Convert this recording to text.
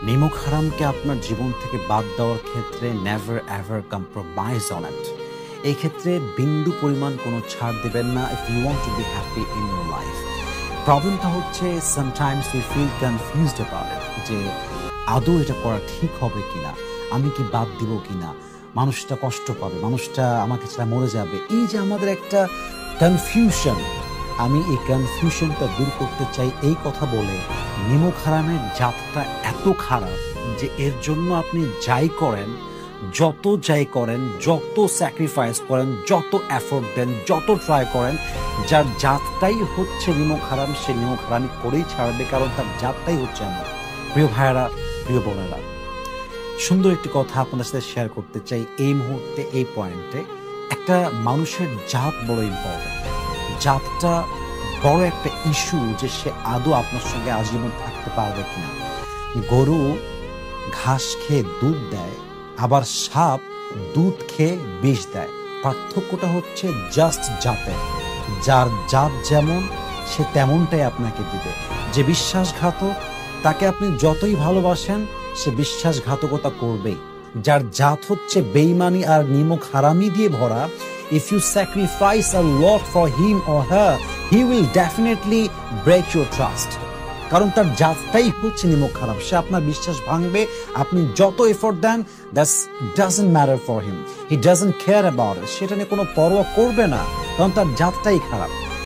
নিমক হারামকে আপনার জীবন থেকে বাদ দেওয়ার ক্ষেত্রে never ever compromise on it. এই ক্ষেত্রে বিন্দু পরিমাণ কোনো ছাড় দেবেন না if you want to be happy in your life. প্রবলেমটা হচ্ছে sometimes we feel confused about it, যে আদৌ এটা করা ঠিক হবে কিনা, আমি কি বাদ দিব কিনা, মানুষটা কষ্ট পাবে, মানুষটা আমাকে ছাড়া মরে যাবে। এই যে আমাদের একটা কনফিউশন, আমি এই কনফিউশনটা দূর করতে চাই এই কথা বলে, নিমক হারামের জাতটা এত খারাপ যে এর জন্য আপনি যাই করেন, যাই করেন, যত স্যাক্রিফাইস করেন, যত এফোর্ট দেন, যত ট্রাই করেন, যার জাতটাই হচ্ছে নিমক হারাম, সে নিমক হারামি করেই ছাড়বে, কারণ তার জাতটাই হচ্ছে এমন। প্রিয় ভাইয়েরা, প্রিয় বোনেরা, সুন্দর একটি কথা আপনাদের সাথে শেয়ার করতে চাই এই মুহূর্তে, এই পয়েন্টে। একটা মানুষের জাত বড় ইম্পর্টেন্ট। জাতটা বড় একটা ইস্যু, যে সে আদৌ আপনার সঙ্গে আজীবন থাকতে পারবে কিনা। গরু ঘাস খেয়ে দুধ দেয়, আবার সাপ দুধ খেয়ে বিষ দেয়। পার্থক্যটা হচ্ছে জাস্ট জাতের। যার জাত যেমন, সে তেমনটাই আপনাকে দিবে। যে বিশ্বাসঘাতক, তাকে আপনি যতই ভালোবাসেন, সে বিশ্বাসঘাতকতা করবেই। যার জাত হচ্ছে বেইমানি আর নিমক হারামি দিয়ে ভরা, if you sacrifice a lot for him or her, he will definitely break your trust. কারণ তার জাতটাই হচ্ছে নিমক হারাম। সে আপনার বিশ্বাস ভাঙবে, আপনি যত এফোর্ট দেন, that's doesn't matter for him, he doesn't care about it. সেটা নিয়ে কোনো পরোয়া করবে না, কারণ তার জাতটাই খারাপ।